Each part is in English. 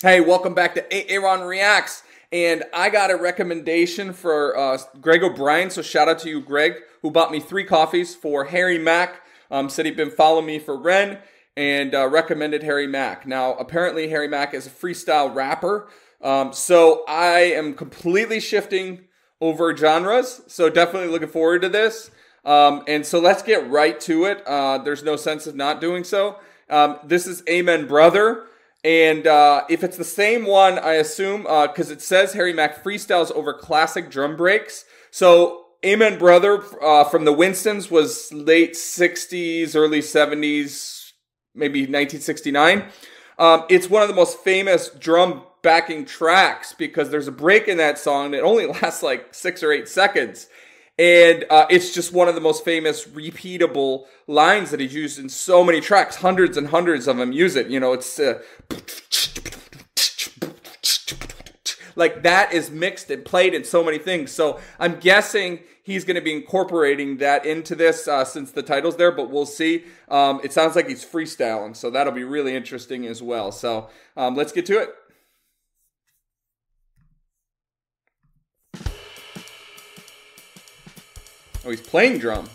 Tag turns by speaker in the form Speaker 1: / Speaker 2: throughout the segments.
Speaker 1: Hey, welcome back to A-Aron Reacts. And I got a recommendation for Greg O'Brien. So shout out to you, Greg, who bought me 3 coffees for Harry Mack. Said he'd been following me for Ren and recommended Harry Mack. Now, apparently Harry Mack is a freestyle rapper. So I am completely shifting over genres. So definitely looking forward to this. And so let's get right to it. There's no sense of not doing so. This is Amen Brother. And if it's the same one, I assume, because it says Harry Mack freestyles over classic drum breaks. So Amen Brother from the Winstons was late 60s, early 70s, maybe 1969. It's one of the most famous drum backing tracks because there's a break in that song that only lasts like 6 or 8 seconds. And it's just one of the most famous repeatable lines that he's used in so many tracks. Hundreds and hundreds of them use it. You know, it's like that is mixed and played in so many things. So I'm guessing he's going to be incorporating that into this since the title's there, but we'll see. It sounds like he's freestyling, so that'll be really interesting as well. So let's get to it. Oh, he's playing drums.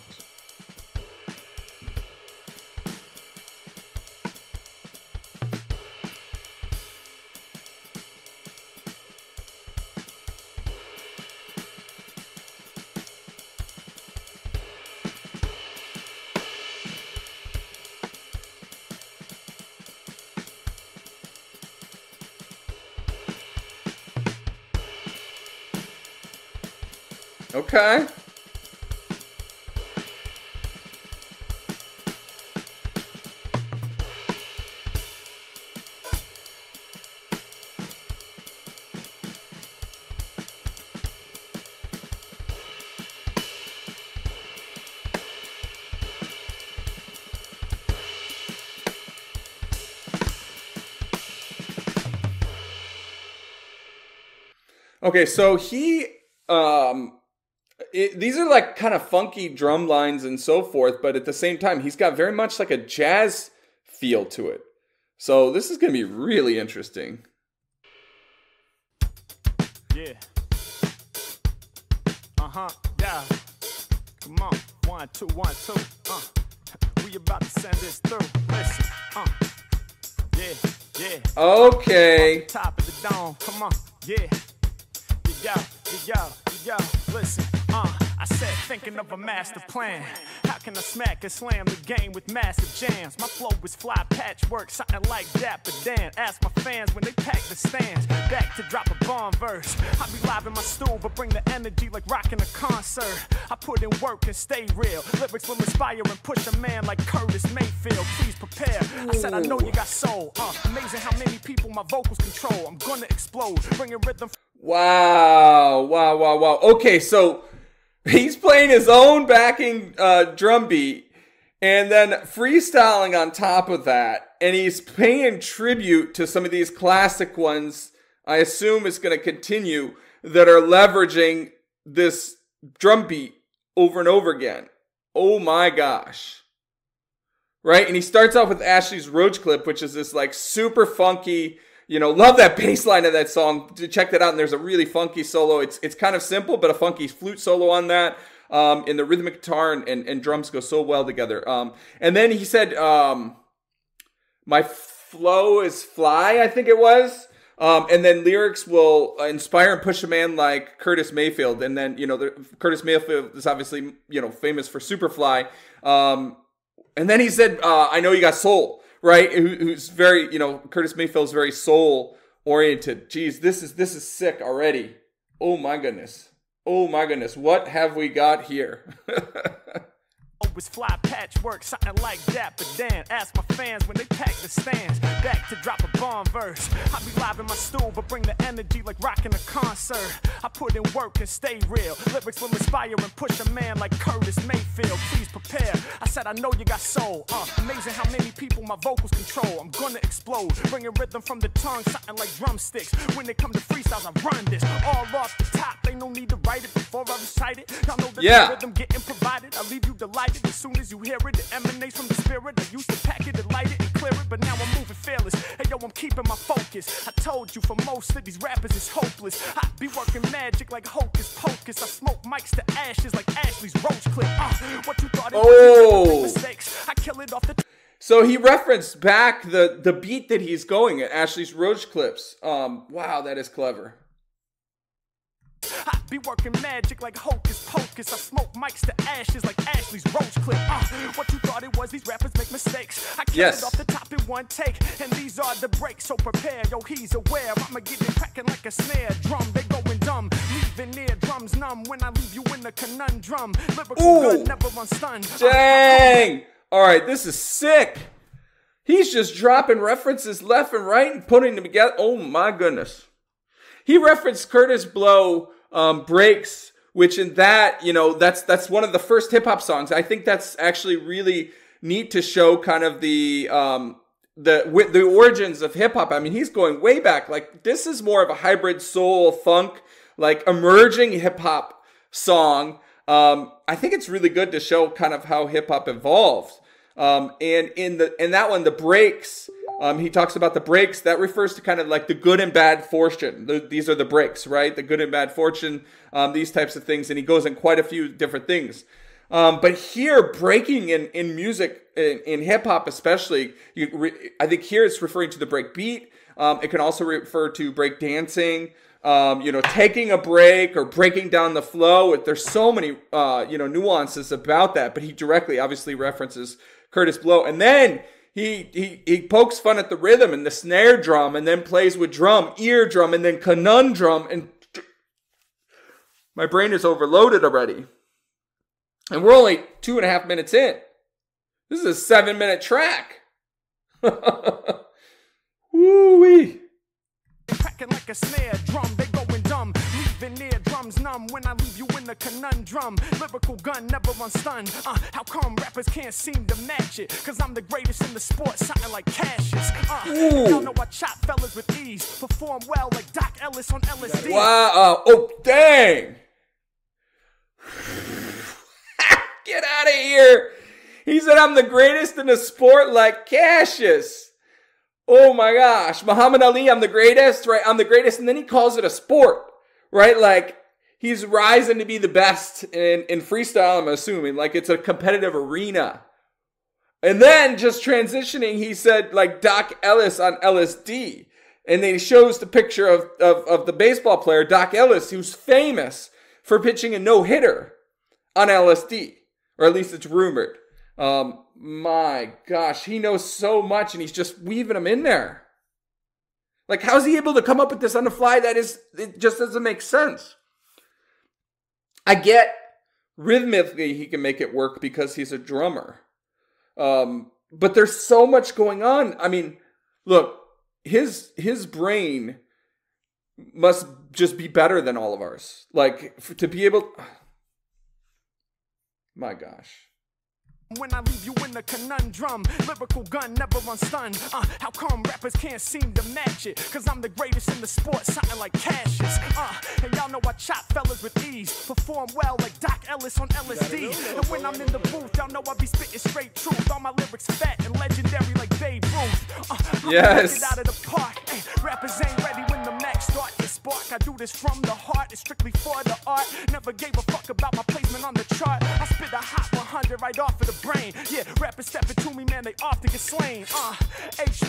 Speaker 1: Okay. Okay, so he, these are like kind of funky drum lines and so forth, but at the same time, he's got very much like a jazz feel to it. So this is going to be really interesting.
Speaker 2: Yeah. Yeah. Come on. 1, 2, 1, 2. We about to send this through. Listen. Yeah.
Speaker 1: Okay.
Speaker 2: Top of the dome. Come on. Yeah. Yo, listen, I said thinking of a master plan. How can I smack and slam the game with massive jams? My flow is fly patchwork, something like Dapper Dan. Ask my fans when they pack the stands. Back to drop a bomb verse. I be live in my stool, but bring the energy like rocking a concert. I put in work and stay real. Lyrics will inspire and push a man like Curtis Mayfield. Please prepare. I said I know you got soul. Amazing how many people my vocals control. I'm gonna explode, bringing rhythm.
Speaker 1: Wow. Okay, so he's playing his own backing drum beat and then freestyling on top of that. And he's paying tribute to some of these classic ones, I assume it's going to continue, that are leveraging this drum beat over and over again. Oh my gosh. Right? And he starts off with Ashley's Roach Clip, which is this like super funky, you know, love that bass line of that song. Check that out. And there's a really funky solo. It's kind of simple, but a funky flute solo on that. And the rhythmic guitar and drums go so well together. And then he said, my flow is fly, I think it was. And then lyrics will inspire and push a man like Curtis Mayfield. And then, you know, Curtis Mayfield is obviously, you know, famous for Superfly. And then he said, I know you got soul. Right, who's very, you know, Curtis Mayfield's very soul oriented. Jeez, this is sick already. Oh my goodness, what have we got here?
Speaker 2: Always fly patchwork, something like Dapper Dan. Ask my fans when they pack the stands. Back to drop a bomb verse. I be live in my stool, but bring the energy like rocking a concert. I put in work and stay real. Lyrics will inspire and push a man like Curtis Mayfield. Please prepare. I said I know you got soul. Amazing how many people my vocals control. I'm gonna explode, bringing rhythm from the tongue, something like drumsticks. When it comes to freestyles, I run this all off the top. Ain't no need to write it before I recite it. Y'all know that the rhythm getting provided. I leave you delighted. As soon as you hear it, it emanates from the spirit. I used to pack it and light it and clear it, but now I'm moving fearless. Hey yo, I'm keeping my focus. I told you, for most of these rappers, it's hopeless. I be working magic like hocus pocus. I smoke mics to ashes like Ashley's roach clip. What you thought it was mistakes? I kill it off the.
Speaker 1: So he referenced back the beat that he's going at Ashley's Roach Clips. Wow, that is clever.
Speaker 2: I be working magic like hocus pocus. I smoke mics to ashes like Ashley's roach clip. What you thought it was, these rappers make mistakes. I kill it off the top in one take, and these are the breaks. So prepare, yo, he's aware. I'ma get it cracking like a snare drum. They going dumb, leaving ear drums numb. When I leave you in a conundrum, lyrical gun never run stunned.
Speaker 1: Dang! All right, this is sick. He's just dropping references left and right and putting them together. Oh my goodness. He referenced Curtis Blow, Breaks, which in that, you know, that's one of the first hip hop songs. I think that's actually really neat to show kind of the origins of hip hop. I mean, he's going way back. Like, this is more of a hybrid soul, funk, like emerging hip hop song. I think it's really good to show kind of how hip hop evolved. And in that one, the breaks, he talks about the breaks. That refers to kind of like the good and bad fortune. These are the breaks, right? The good and bad fortune, these types of things. And he goes in quite a few different things. But here, breaking in music, in hip hop especially, I think here it's referring to the break beat. It can also refer to break dancing. You know, taking a break or breaking down the flow. There's so many, you know, nuances about that, but he directly obviously references Curtis Blow. And then he pokes fun at the rhythm and the snare drum, and then plays with drum, eardrum, and then conundrum. And my brain is overloaded already. And we're only 2.5 minutes in. This is a 7-minute track. Woo-wee.
Speaker 2: Cracking like a snare drum, they going dumb, leaving ear drums numb. When I leave you in a conundrum, lyrical gun never run stunned. How come rappers can't seem to match it? Cause I'm the greatest in the sport, something like Cassius. Y'all know I chop fellas with ease, perform well like Doc Ellis on LSD.
Speaker 1: Wow, oh dang. Get out of here. He said I'm the greatest in the sport like Cassius. Oh my gosh, Muhammad Ali, I'm the greatest, right? I'm the greatest, and then he calls it a sport, right? Like, he's rising to be the best in freestyle, I'm assuming. Like, it's a competitive arena. And then, just transitioning, he said, like, Doc Ellis on LSD. And then he shows the picture of the baseball player, Doc Ellis, who's famous for pitching a no-hitter on LSD. Or at least it's rumored. My gosh, he knows so much and he's just weaving them in there. Like, how's he able to come up with this on the fly? It just doesn't make sense. I get rhythmically he can make it work because he's a drummer. But there's so much going on. I mean, look, his brain must just be better than all of ours. Like, to be able... My gosh.
Speaker 2: When I leave you in a conundrum, lyrical gun never run stunned. How come rappers can't seem to match it? Cause I'm the greatest in the sport, something like Cassius. And y'all know I chop fellas with ease, perform well like Doc Ellis on LSD. And when I'm in the booth, y'all know I be spitting straight truth. All my lyrics fat and legendary like Babe Ruth.
Speaker 1: Yes.
Speaker 2: Get out of the park. Rappers ain't ready when the Mack start to spark. I do this from the heart, it's strictly for the art. Never gave a fuck about my placement on the chart. I spit a hot 100 right off of the brain. Yeah, rappers stepping to me, man, they often get slain.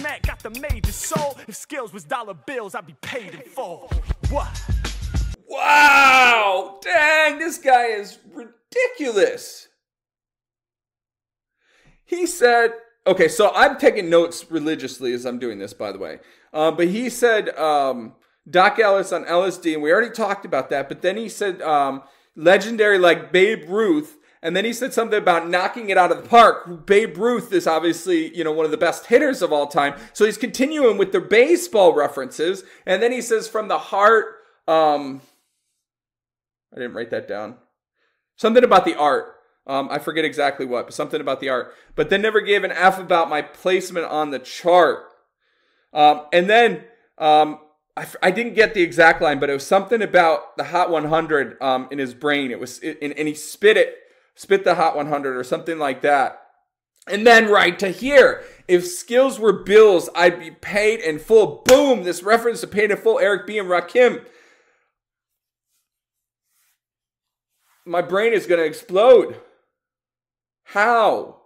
Speaker 2: Mack got the major soul. If skills was dollar bills, I'd be paid in full. What?
Speaker 1: Wow! Dang, this guy is ridiculous. He said, okay, so I'm taking notes religiously as I'm doing this, by the way. But he said Doc Ellis on LSD, and we already talked about that. But then he said legendary like Babe Ruth. And then he said something about knocking it out of the park. Babe Ruth is obviously, you know, one of the best hitters of all time. So he's continuing with the baseball references. And then he says from the heart, I didn't write that down. Something about the art. I forget exactly what, but something about the art. But then never gave an F about my placement on the chart. And then I didn't get the exact line, but it was something about the Hot 100 in his brain. And he spit it Spit the Hot 100 or something like that. And then right to here, if skills were bills, I'd be paid in full. Boom, this reference to paid in full, Eric B. and Rakim. My brain is going to explode. How?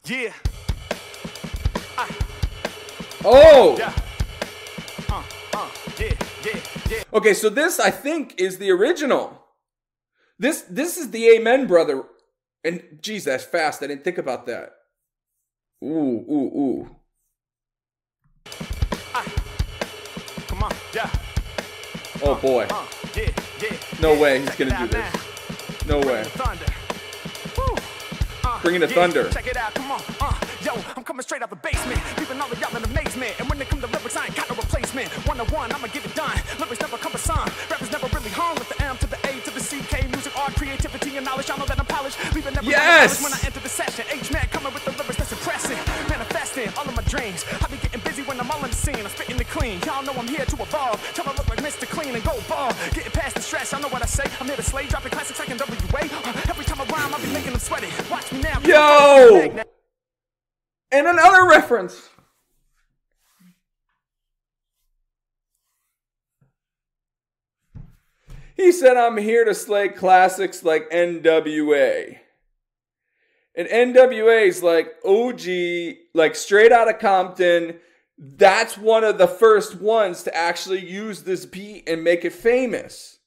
Speaker 2: Yeah.
Speaker 1: Oh!
Speaker 2: Yeah. Yeah.
Speaker 1: Okay, so this, I think, is the original. This is the Amen brother. And, geez, that's fast. I didn't think about that. Ooh.
Speaker 2: Come on, yeah.
Speaker 1: Oh, boy.
Speaker 2: Yeah.
Speaker 1: No way he's going to do this. No way. Bringing the thunder.
Speaker 2: Check it out, come on. Yo, I'm coming straight out the basement, leaving all of y'all in amazement. And when it come to lyrics, I ain't got no replacement. One-on-one, I'ma get it done. Lyrics never come a song. Rappers never really hung with the M to the A to the CK. Music, art, creativity, and knowledge. Y'all know that I'm polished. Leaving everyone
Speaker 1: Yes!
Speaker 2: when I enter the session. H-Man coming with the lyrics that's impressive. Manifesting all of my dreams. I be getting busy when I'm all in the scene. I'm spitting the clean. Y'all know I'm here to evolve. Tell I look like Mr. Clean and go ball. Getting past the stress, y'all know what I say. I'm here to slay, dropping classics like in WA. Every time I rhyme, I be making them sweaty. Watch me now.
Speaker 1: Yo! And another reference. He said, I'm here to slay classics like NWA. And NWA is like OG, like straight out of Compton. That's one of the first ones to actually use this beat and make it famous.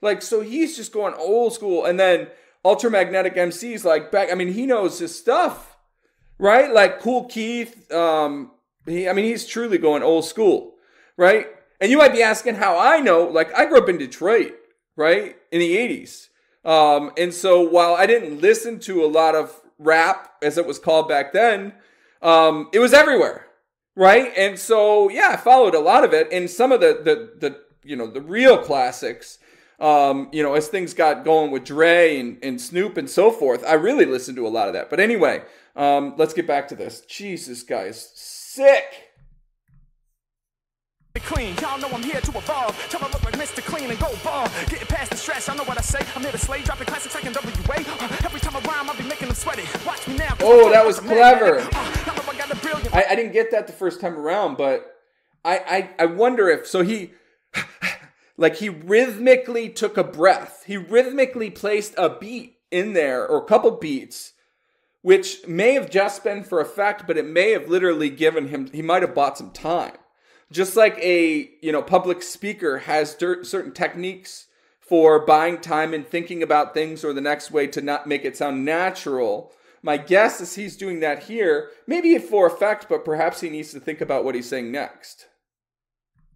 Speaker 1: Like, so he's just going old school. And then Ultramagnetic MC's like back. I mean, he knows his stuff, right? Like Cool Keith. He's truly going old school, right? And you might be asking how I know. Like, I grew up in Detroit, right, in the 80s. And so while I didn't listen to a lot of rap, as it was called back then, it was everywhere, right? And so, yeah, I followed a lot of it. And some of the real classics, as things got going with Dre and Snoop and so forth, I really listened to a lot of that. But anyway, let's get back to this. Jesus, guys, sick.
Speaker 2: Clean, y'all know I'm here to evolve. Tell I look like Mr. Clean and go ball. Getting past the stress, y'all know what I say. I'm here to slay, dropping classics like in WA. Every time I rhyme, I'll be making them sweaty. Watch me now.
Speaker 1: Oh, that was clever. I didn't get that the first time around, but I wonder if, so he rhythmically took a breath. He rhythmically placed a beat in there, or a couple beats, which may have just been for effect, but it may have literally given him, he might have bought some time. Just like a, public speaker has certain techniques for buying time and thinking about things or the next way to not make it sound natural. My guess is he's doing that here, maybe for effect, but perhaps he needs to think about what he's saying next.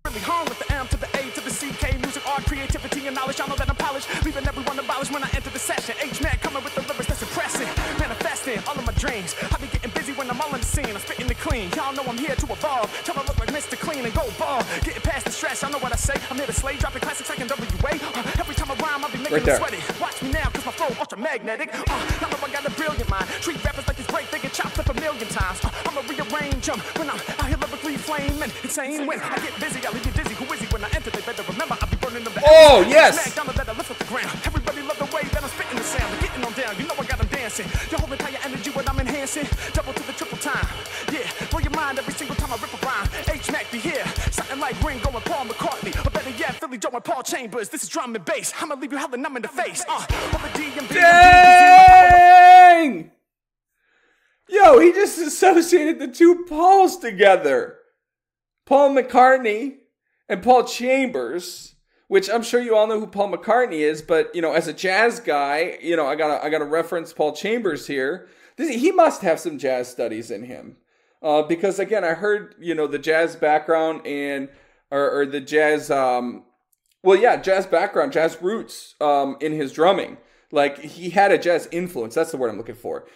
Speaker 2: Really hung with the M to the A to the CK, music, art, creativity, and knowledge. Y'all know that I'm polished, leaving everyone abolished when I enter the session. H-Man coming with the lyrics that's impressive, manifesting all of my dreams. I be getting busy when I'm all in the scene. I'm spitting the clean. Y'all know I'm here to evolve. Tell I look like Mr. Clean and go ball. Getting past the stress, y'all know what I say. I'm here to slay, dropping classics like in WA. Every time I rhyme, I'll be making them sweaty. Watch me now, cause my flow ultramagnetic. Y'all know I got a brilliant mind. Treat rappers like this break, they get chopped up a million times. I'ma rearrange them when I'm out here lyrically flaming. Insane when I get busy, I'll leave you dizzy. Who is he when I enter? They better remember I'll be burning them.
Speaker 1: Oh, yes!
Speaker 2: Smack down the better lift up the ground. Everybody love the way that I'm spitting the sound. They're getting on down, you know I got them dancing. You're holding tight your energy when I'm enhancing. Double to the triple time. Yeah, blow your mind every single time I rip a rhyme. H-Mack be here. Something like Ringo and Paul McCartney. Or better yet, Philly Joe and Paul Chambers. This is drum and bass. I'ma leave you hella numb in the face.
Speaker 1: Dang! Yo, he just associated the two Pauls together. Paul McCartney and Paul Chambers, which I'm sure you all know who Paul McCartney is, but, as a jazz guy, I gotta reference Paul Chambers here. He must have some jazz studies in him. Because, again, I heard, the jazz background or the jazz, jazz background, jazz roots in his drumming. Like, he had a jazz influence. That's the word I'm looking for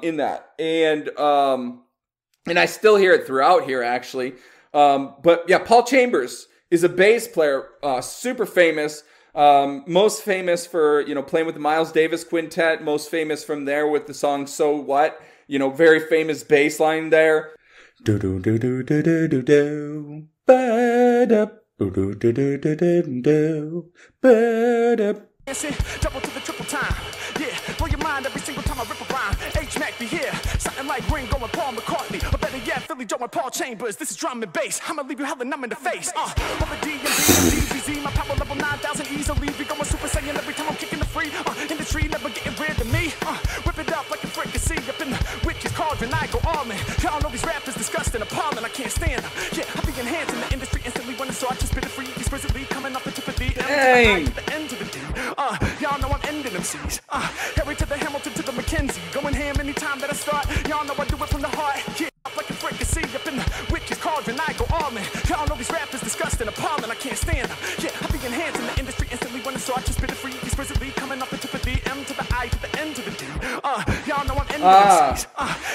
Speaker 1: in that. And I still hear it throughout here, actually. But, yeah, Paul Chambers is a bass player, super famous. Most famous for, playing with the Miles Davis Quintet. Most famous from there with the song So What? Very famous bass line there. Do do do do do do do do. Ba da
Speaker 2: Double to the triple time. Yeah, blow your mind every single time I rip a rhyme. H-Mack be here, something like Ringo and Paul McCartney. Or better yet, Philly Joe and Paul Chambers. This is drum and bass. I'ma leave you hella numb in the face. Over D and B and DBZ, my power level 9,000 easily. Be going Super Saiyan every time I'm kicking the free. Industry never getting rid of me. Whip it up like a fricassee up in the witch's cauldron. I go all in. Y'all know these rappers disgusting, appalling. I can't stand them. Yeah, I be enhancing the industry instantly when I start to spit it free. He's presently coming up into the D.
Speaker 1: Dang.
Speaker 2: The end to the D. Y'all know I'm ending them C's. Harry to the Hamilton to the Mackenzie. Going ham anytime that I start. Y'all know I do it from the heart. Yeah, up like a fricassee up in the witch's cauldron. I go all in. Y'all know these rappers disgusting, appalling. I can't stand them. Yeah, I be enhancing the industry instantly when I start to spit it free. He's presently coming up into the D. M to the I to the N to the D. Y'all know I'm ending them C's.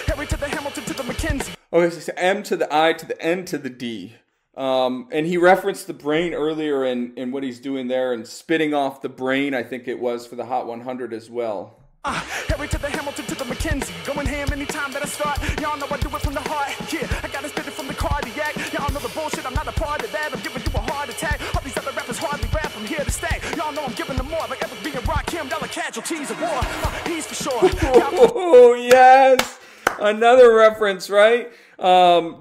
Speaker 2: Harry to the Hamilton to the Mackenzie.
Speaker 1: Okay, so it's M to the I to the N to the D. And he referenced the brain earlier in what he's doing there and spitting off the brain, I think it was, for the Hot 100 as well.
Speaker 2: Harry to the Hamilton to the Mackenzie. Going ham anytime that I start. Y'all know I do it from the heart. Yeah, I gotta spit it from the cardiac. Y'all know the bullshit, I'm not a part of that. I'm giving you a heart attack. All these other rappers hardly rap, I'm here to stay. Y'all know I'm giving them more. Like Eric B and Rakim, y'all are casualties of war. He's for sure.
Speaker 1: Oh, yes! Another reference, right?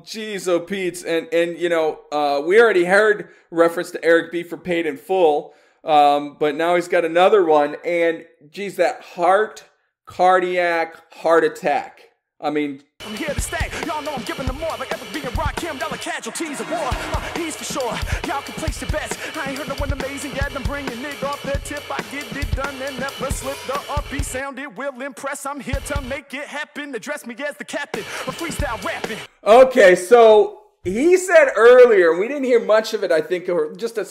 Speaker 1: Geez, oh Pete's. And you know, we already heard reference to Eric B for Paid in Full. But now he's got another one, and geez, that cardiac heart attack. I mean,
Speaker 2: I'm here to stay. Y'all know I'm giving them more. Like Eric B and Rakim, y'all are casualties of war. He's for sure. Y'all can place your bets. I ain't heard no one amazing yet. I'm bringing it off the tip. I get it done and never slip. The upbeat sound, it will impress. I'm here to make it happen. Address me as the captain of freestyle rapping.
Speaker 1: Okay, so he said earlier, we didn't hear much of it, I think, or just a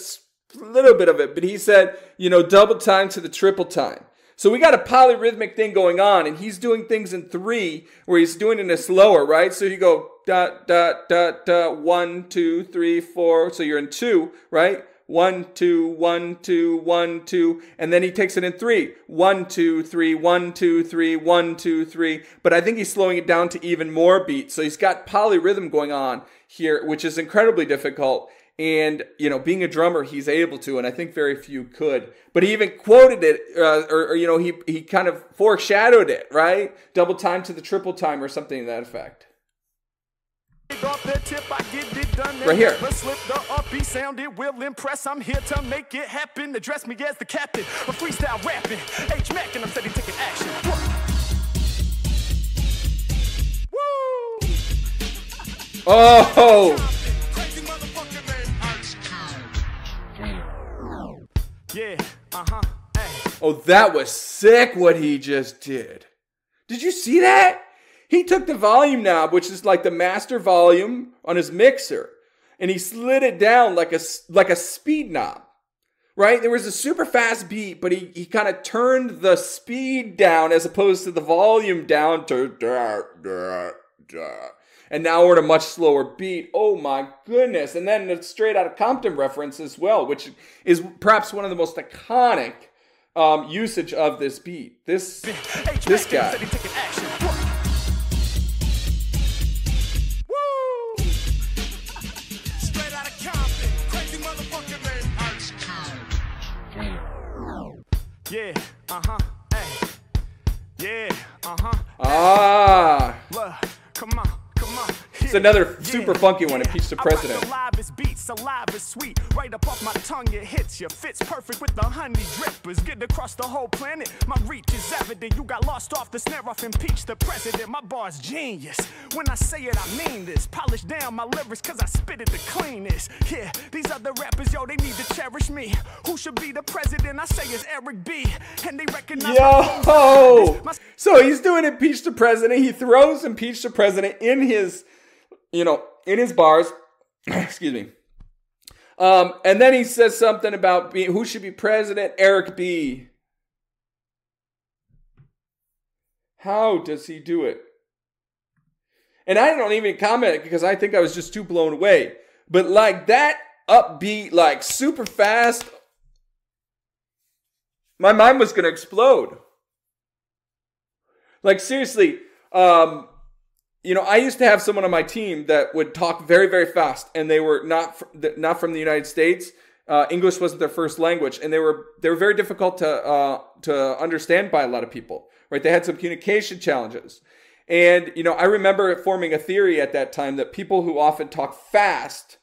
Speaker 1: little bit of it, but he said, you know, double time to the triple time. So we got a polyrhythmic thing going on, and he's doing things in 3 where he's doing it in a slower, right? So you go dot, dot, dot, dot, 1, 2, 3, 4. So you're in 2, right? 1, 2, 1, 2, 1, 2. And then he takes it in 3. 1, 2, 3, 1, 2, 3, 1, 2, 3. But I think he's slowing it down to even more beats. So he's got polyrhythm going on here, which is incredibly difficult. And, you know, being a drummer, he's able to, and I think very few could. But he even quoted it, or you know, he kind of foreshadowed it, right? Double time to the triple time or something to that effect. Right here.
Speaker 2: Slip the upbeat sound, it will impress. I'm here to make it happen. Address me as the captain of freestyle rapping. H-Mack, and I'm steady taking action. Woo!
Speaker 1: Oh!
Speaker 2: Yeah, hey.
Speaker 1: Oh, that was sick what he just did. Did you see that? He took the volume knob, which is like the master volume on his mixer, and he slid it down like a speed knob, right? There was a super fast beat, but he kind of turned the speed down as opposed to the volume down to da, da, da. And now we're at a much slower beat. Oh my goodness. And then it's straight out of Compton reference as well, which is perhaps one of the most iconic usage of this beat. This guy.
Speaker 2: Yeah, hey. Yeah,
Speaker 1: Ah.
Speaker 2: Come on.
Speaker 1: It's another super funky one, Impeach the President.
Speaker 2: Saliva's beat, saliva's sweet. Right up off my tongue, it hits you. Fits perfect with the honey drippers. Get across the whole planet. My reach is evident. You got lost off the snare off Impeach the President. My bar's genius. When I say it, I mean this. Polish down my lyrics, cause I spit it the cleanest. Yeah, these other rappers, yo, they need to cherish me. Who should be the president? I say it's Eric B. And they recognize
Speaker 1: Yo! So he's doing Impeach the President. He throws Impeach the President in his, you know, in his bars. Excuse me. And then he says something about who should be president. Eric B. How does he do it? And I don't even comment because I think I was just too blown away. But like that upbeat, like super fast, my mind was going to explode. Like seriously, I used to have someone on my team that would talk very, very fast, and they were not from the United States. English wasn't their first language, and they were very difficult to understand by a lot of people. Right? They had some communication challenges, and I remember forming a theory at that time that people who often talk fast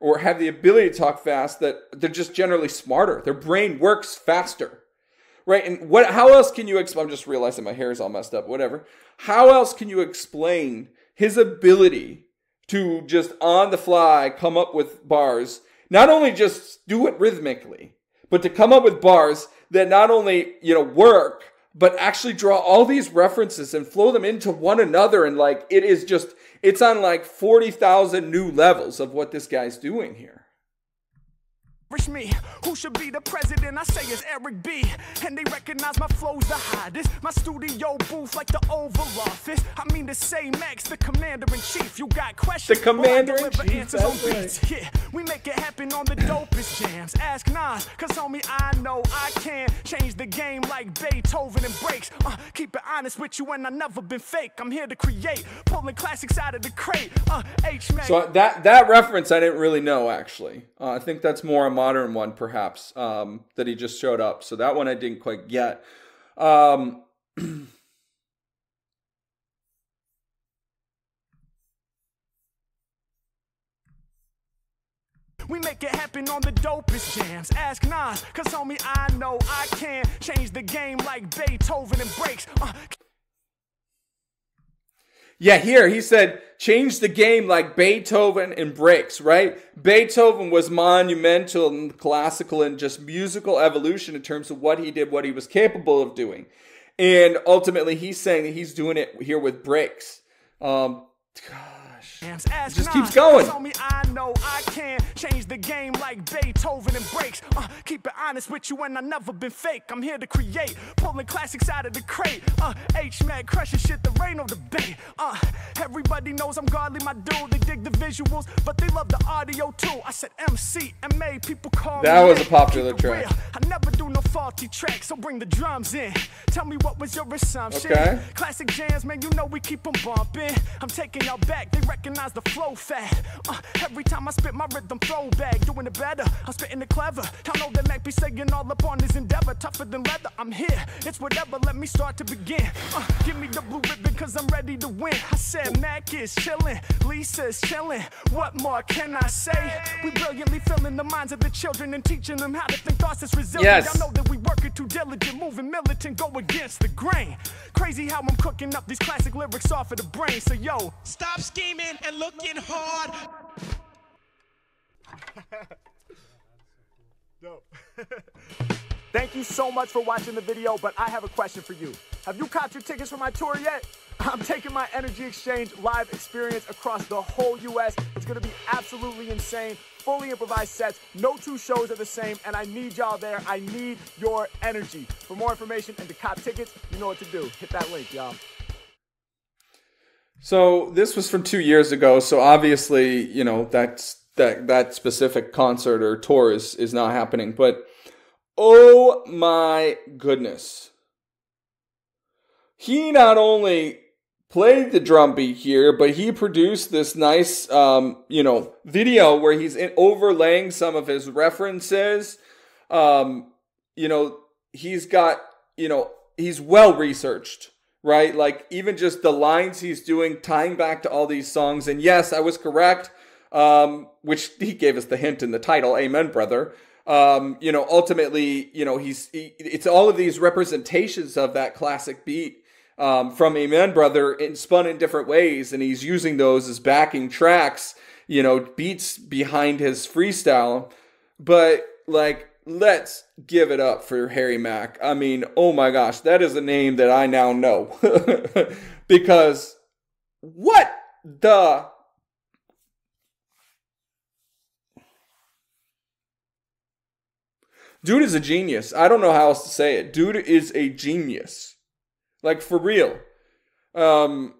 Speaker 1: or have the ability to talk fast, that they're just generally smarter. Their brain works faster. Right? And how else can you explain? I'm just realizing my hair is all messed up, whatever. How else can you explain his ability to just on the fly come up with bars, not only just do it rhythmically, but to come up with bars that not only, work, but actually draw all these references and flow them into one another. And like, it's on like 40,000 new levels of what this guy's doing here.
Speaker 2: Me, who should be the president? I say it's Eric B. And they recognize my flow's the hottest. My studio booth like the Oval Office. I mean to say, Max, the commander-in-chief. You got questions?
Speaker 1: The commander-in-chief.
Speaker 2: Answers on beats. Yeah, we make it happen on the dopest jams. Ask Nas, cause homie, I know I can change the game like Beethoven and breaks. Keep it honest with you, and I never been fake. I'm here to create, pulling classics out of the crate. H-Mac.
Speaker 1: So that reference I didn't really know, actually. I think that's more a modern one, perhaps, that he just showed up. So that one I didn't quite get.
Speaker 2: We make it happen on the dopest jams. Ask Nas, cause homie, I know I can change the game like Beethoven and breaks.
Speaker 1: Yeah, here he said, change the game like Beethoven and breaks, right? Beethoven was monumental in classical and just musical evolution in terms of what he did, what he was capable of doing. And ultimately, he's saying that he's doing it here with breaks. It just keeps going.
Speaker 2: I know I can change the game like Beethoven and breaks. Keep it honest with you, and I never been fake. I'm here to create, pulling classics out of the crate. H-Mac crushing shit, there ain't no debate. Everybody knows I'm godly, my dude. They dig the visuals, but they love the audio too. I said MC, MA, people call me.
Speaker 1: That was a popular track.
Speaker 2: I never do no faulty tracks, so bring the drums in. Tell me what was your assumption?
Speaker 1: Okay.
Speaker 2: Classic jams, man, you know we keep them bumping. I'm taking y'all back, they recognize the flow fat. Every time I spit my rhythm throwback, doing it better, I'm spitting it clever. Y'all know that Mack be saying all up on his endeavor, tougher than leather. I'm here, it's whatever, let me start to begin. Give me the blue ribbon, cause I'm ready to win. I said Mack is chillin', Lisa's chillin'. What more can I say? We brilliantly filling the minds of the children and teaching them how to think thoughts is resilient.
Speaker 1: Yes.
Speaker 2: Y'all know that we working too diligent, moving militant, go against the grain. Crazy how I'm cooking up these classic lyrics off of the brain. So yo,
Speaker 3: stop scheming and looking hard.
Speaker 2: Dope. Thank you so much for watching the video, but I have a question for you. Have you caught your tickets for my tour yet? I'm taking my Energy Exchange live experience across the whole US. It's gonna be absolutely insane. Fully improvised sets, no two shows are the same, and I need y'all there. I need your energy. For more information and to cop tickets, you know what to do. Hit that link, y'all.
Speaker 1: So this was from 2 years ago. So obviously, that specific concert or tour is not happening. But oh my goodness, he not only played the drum beat here, but he produced this nice, video where he's overlaying some of his references. He's got, he's well researched, right? Like even just the lines he's doing, tying back to all these songs. And yes, I was correct, which he gave us the hint in the title, Amen, Brother. Ultimately, it's all of these representations of that classic beat. From Amen, Brother, spun in different ways, and he's using those as backing tracks, beats behind his freestyle. But, let's give it up for Harry Mack. I mean, oh my gosh, that is a name that I now know. Because, what the... Dude is a genius. I don't know how else to say it. Dude is a genius. Like, for real. And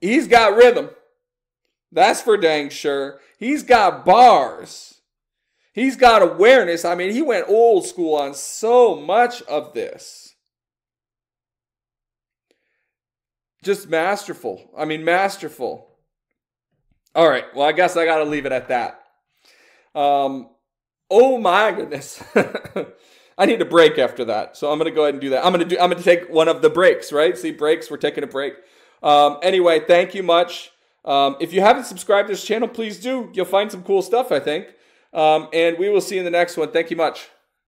Speaker 1: he's got rhythm. That's for dang sure. He's got bars. He's got awareness. I mean, he went old school on so much of this. Just masterful. I mean, masterful. All right. Well, I guess I got to leave it at that. Oh my goodness. I need a break after that. So I'm going to go ahead and do that. I'm going to take one of the breaks, right? See, breaks, we're taking a break. Anyway, thank you much. If you haven't subscribed to this channel, please do. You'll find some cool stuff, I think. And we will see you in the next one. Thank you much.